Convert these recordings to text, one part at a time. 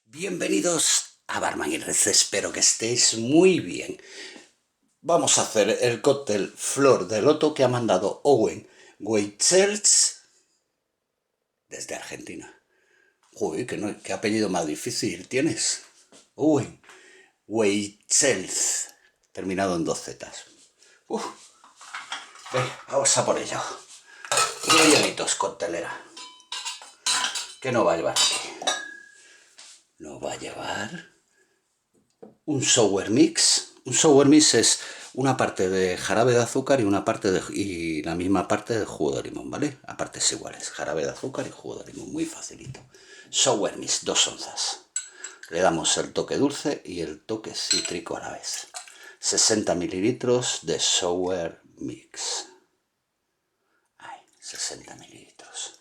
Bienvenidos a Barman y Red, espero que estéis muy bien. Vamos a hacer el cóctel Flor de Loto que ha mandado Owen Weichels desde Argentina. Joder, qué apellido más difícil tienes. Owen Weichels, terminado en 2 zetas. Ven, vamos a por ello. Hielitos, coctelera. ¿Qué no va a llevar aquí? No va a llevar un sour mix. Un sour mix es una parte de jarabe de azúcar y la misma parte de jugo de limón, ¿vale? A partes iguales, jarabe de azúcar y jugo de limón, muy facilito. Sour mix, 2 onzas. Le damos el toque dulce y el toque cítrico a la vez. 60 mililitros de sour mix. Ahí, 60 mililitros.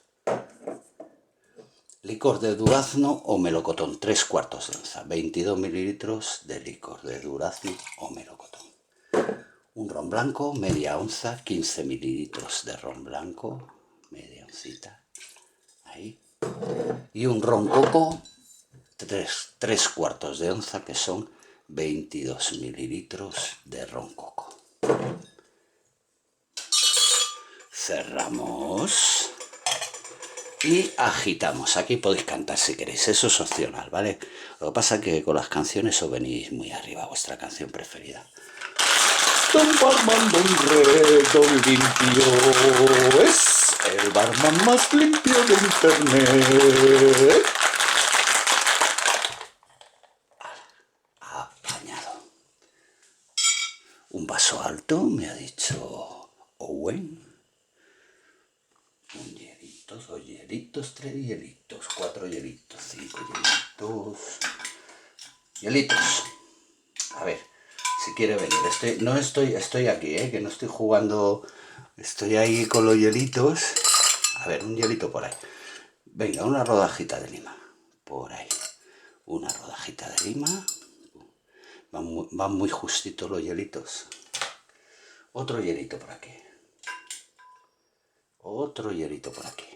Licor de durazno o melocotón, 3/4 de onza. 22 mililitros de licor de durazno o melocotón. Un ron blanco, media onza, 15 mililitros de ron blanco, media oncita. Ahí. Y un ron coco, 3/4 de onza, que son 22 mililitros de ron coco. Cerramos. Y agitamos. Aquí podéis cantar si queréis, eso es opcional, ¿vale? Lo que pasa es que con las canciones os venís muy arriba, vuestra canción preferida. Don Barman, don Don Limpio, es el barman más limpio de internet. Apañado. Un vaso alto, me ha dicho Owen. Un hielito, 2 hielitos, 3 hielitos, 4 hielitos, 5 hielitos. Hielitos. A ver, si quiere venir. Estoy aquí, que no estoy jugando. Estoy ahí con los hielitos. A ver, un hielito por ahí. Venga, una rodajita de lima. Por ahí. Una rodajita de lima. Van muy justitos los hielitos. Otro hielito por aquí. Otro hielito por aquí.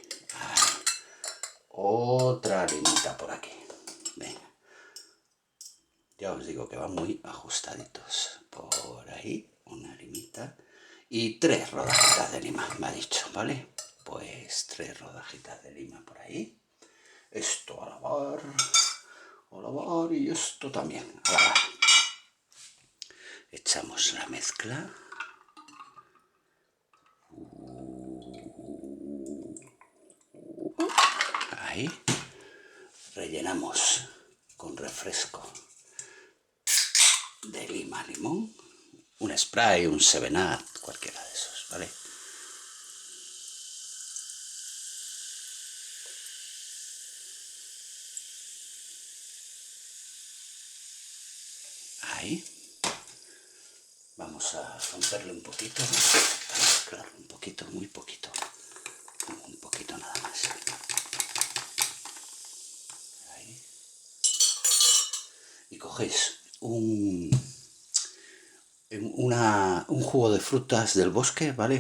Otra limita por aquí. Venga. Ya os digo que van muy ajustaditos. Por ahí, una limita. Y 3 rodajitas de lima, me ha dicho, ¿vale? Pues 3 rodajitas de lima por ahí. Esto a lavar. A lavar y esto también a lavar. Echamos la mezcla. Ahí. Rellenamos con refresco de lima, limón. Un spray, un 7-Up, cualquiera de esos, ¿vale? Ahí. Vamos a romperle un poquito, a mezclar un poquito, muy poquito. Un poquito nada más. Ahí. Y cogéis un jugo de frutas del bosque, ¿vale?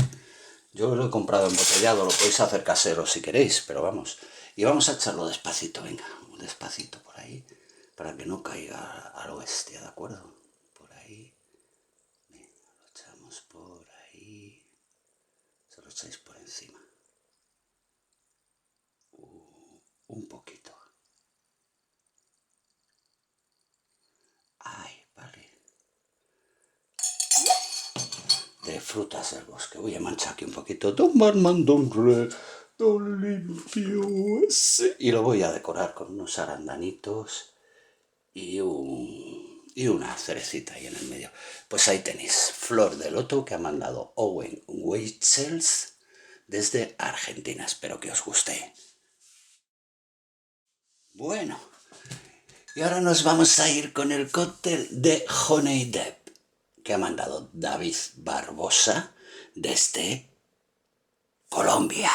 Yo lo he comprado embotellado, lo podéis hacer casero si queréis, pero vamos. Y vamos a echarlo despacito, venga, despacito por ahí, para que no caiga a lo bestia, ¿de acuerdo? Por ahí. Venga, lo echamos por ahí. Se lo echáis por encima. Un poquito. Ay, vale. De frutas del bosque. Voy a manchar aquí un poquito. Don Barman, don Red, don Limpio. Y lo voy a decorar con unos arandanitos y una cerecita ahí en el medio. Pues ahí tenéis, Flor de Loto que ha mandado Owen Weichels desde Argentina. Espero que os guste. Bueno, y ahora nos vamos a ir con el cóctel de Honey Depp que ha mandado David Barbosa desde Colombia.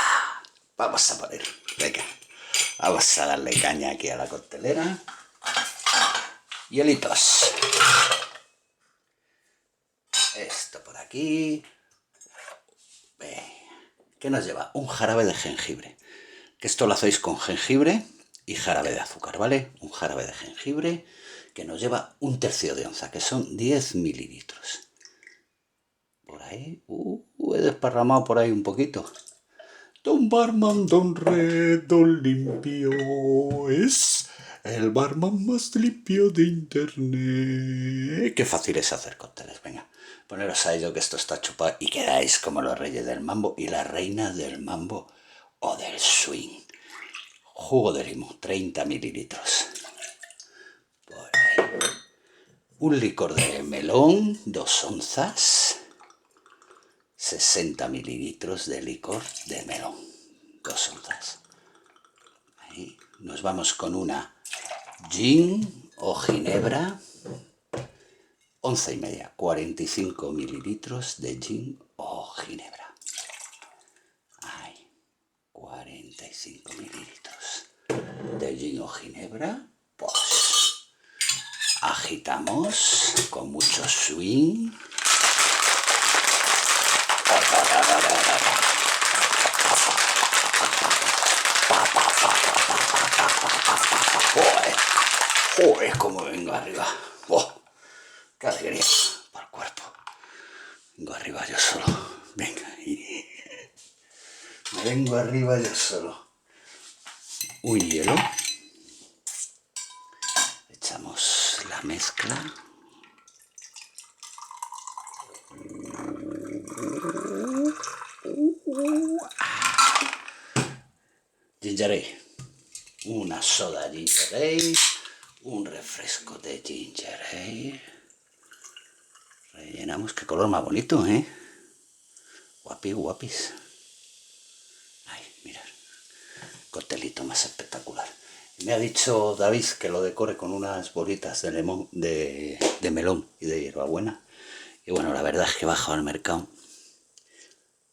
Vamos a poner, venga, vamos a darle caña aquí a la coctelera. Hielitos. Esto por aquí. ¿Qué nos lleva? Un jarabe de jengibre. Que esto lo hacéis con jengibre, y jarabe de azúcar, ¿vale? Un jarabe de jengibre que nos lleva 1/3 de onza, que son 10 mililitros. Por ahí, he desparramado por ahí un poquito. Don Barman, Don Don Limpio, es el barman más limpio de internet. Qué fácil es hacer cócteles, venga. Poneros a ello que esto está chupado y quedáis como los reyes del mambo y las reinas del mambo o del swing. Jugo de limón, 30 mililitros. Por ahí. Un licor de melón, 2 onzas. 60 mililitros de licor de melón, 2 onzas. Ahí. Nos vamos con una gin o ginebra, 11,5, 45 mililitros de gin o ginebra. Ahí, 45 mililitros de gin o ginebra. Pues agitamos con mucho swing. ¡Joder! ¡Cómo vengo arriba! ¡Oh! ¡Qué alegría para el cuerpo! Vengo arriba yo solo. Venga. Me vengo arriba yo solo. Un hielo. Echamos la mezcla. Ginger ale. Una soda ginger ale. Un refresco de ginger ale. Rellenamos. Qué color más bonito, ¿eh? Guapis. Ay, mirad. Coctelito más espectacular. Me ha dicho David que lo decore con unas bolitas de limón, de melón y de hierbabuena. Y bueno, la verdad es que he bajado al mercado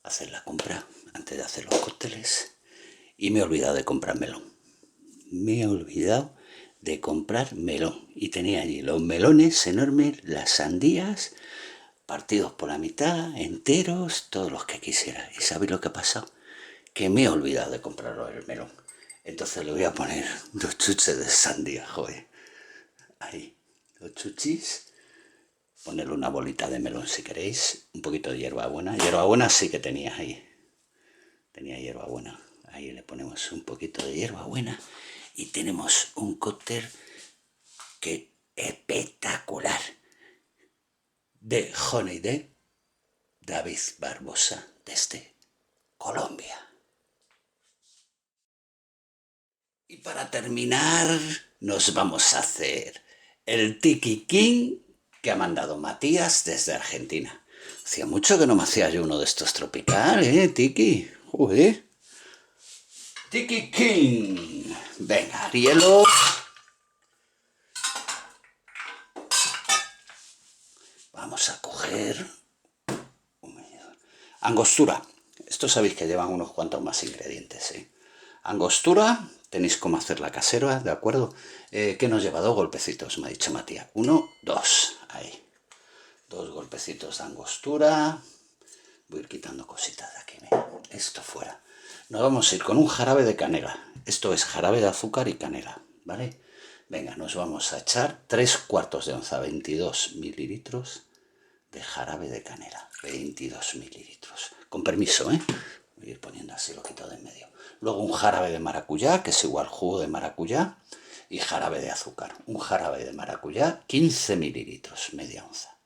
a hacer la compra antes de hacer los cócteles y me he olvidado de comprar melón. Y tenía allí los melones enormes, las sandías, partidos por la mitad, enteros, todos los que quisiera. ¿Y sabéis lo que ha pasado? Que me he olvidado de comprarlo el melón. Entonces le voy a poner 2 chuches de sandía, joder. Ahí, 2 chuchis. Ponerle una bolita de melón si queréis. Un poquito de hierbabuena. Hierbabuena sí que tenía ahí. Tenía hierbabuena. Ahí le ponemos un poquito de hierbabuena. Y tenemos un cóctel que espectacular. De Honey de David Barbosa desde Colombia. Y para terminar, nos vamos a hacer el Tiki King que ha mandado Matías desde Argentina. Hacía mucho que no me hacía yo uno de estos tropical, Tiki. Joder. Tiki King. Venga, hielo. Vamos a coger angostura. Esto sabéis que llevan unos cuantos más ingredientes, Angostura, tenéis cómo hacerla casera, ¿de acuerdo? ¿Qué nos lleva? 2 golpecitos, me ha dicho Matías. 1, 2, ahí. 2 golpecitos de angostura. Voy a ir quitando cositas de aquí, esto fuera. Nos vamos a ir con un jarabe de canela. Esto es jarabe de azúcar y canela, ¿vale? Venga, nos vamos a echar 3/4 de onza, 22 mililitros de jarabe de canela. 22 mililitros. Con permiso, Voy a ir poniendo así, lo quito de en medio. Luego un jarabe de maracuyá, que es igual jugo de maracuyá, y jarabe de azúcar. Un jarabe de maracuyá, 15 mililitros, media onza.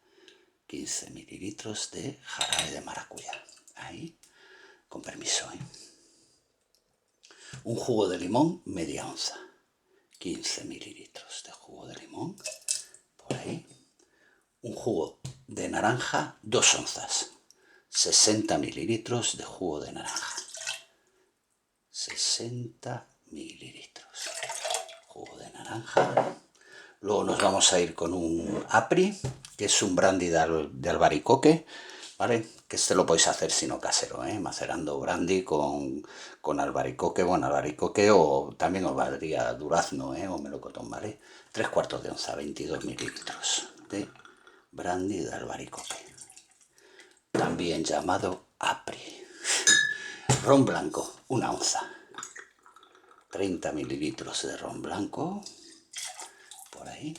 15 mililitros de jarabe de maracuyá. Ahí, con permiso, Un jugo de limón, media onza. 15 mililitros de jugo de limón, por ahí. Un jugo de naranja, 2 onzas. 60 mililitros de jugo de naranja. 60 mililitros. Jugo de naranja. Luego nos vamos a ir con un Apri, que es un brandy de albaricoque, ¿vale? Que este lo podéis hacer sino casero, macerando brandy con albaricoque, albaricoque o también os valdría durazno, o melocotón, ¿vale? 3/4 de onza, 22 mililitros de brandy de albaricoque, también llamado Apri. Ron blanco, 1 onza. 30 mililitros de ron blanco, por ahí.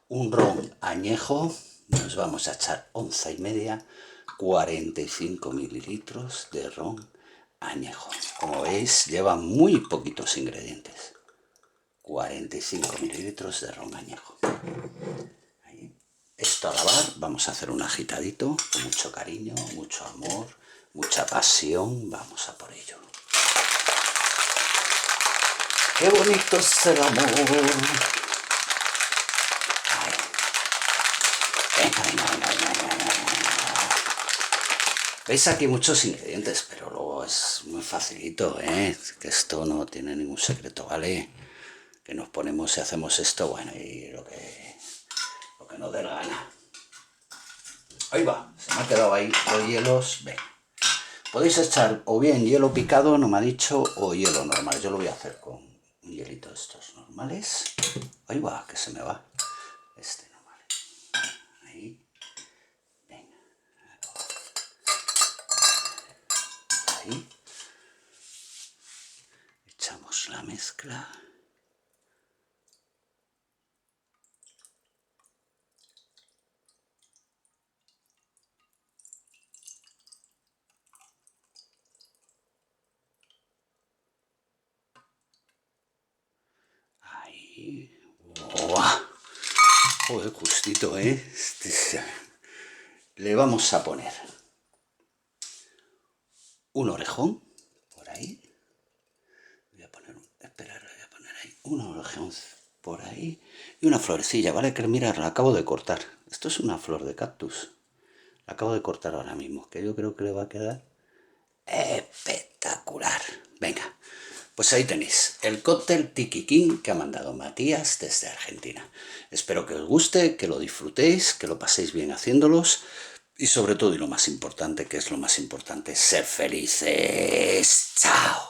Un ron añejo, nos vamos a echar 1,5 onzas, 45 mililitros de ron añejo. Como veis, lleva muy poquitos ingredientes. 45 mililitros de ron añejo. Ahí. Esto a lavar, vamos a hacer un agitadito, con mucho cariño, mucho amor, mucha pasión, vamos a por ello. ¡Qué bonito es el amor! Ahí. Venga, venga, venga, venga, venga. Veis aquí muchos ingredientes, pero luego es muy facilito, ¿eh? Que esto no tiene ningún secreto, ¿vale? Que nos ponemos y hacemos esto, bueno, y lo que nos dé la gana. Ahí va, se me ha quedado ahí los hielos. Ven. Podéis echar o bien hielo picado, no me ha dicho, o hielo normal. Yo lo voy a hacer con un hielito de estos normales. Ahí va, que se me va. Este normal. Ahí. Venga. Ahí. Echamos la mezcla. Ahí. ¡Buah! Joder, justito, ¿eh? Le vamos a poner un orejón por ahí. Voy a poner, esperar, voy a poner ahí un orejón por ahí y una florecilla, ¿vale? Que mirad, la acabo de cortar. Esto es una flor de cactus. La acabo de cortar ahora mismo, que yo creo que le va a quedar espectacular. Venga, pues ahí tenéis el cóctel Tiki King que ha mandado Matías desde Argentina. Espero que os guste, que lo disfrutéis, que lo paséis bien haciéndolos y sobre todo, y lo más importante, que es lo más importante, ser felices. ¡Chao!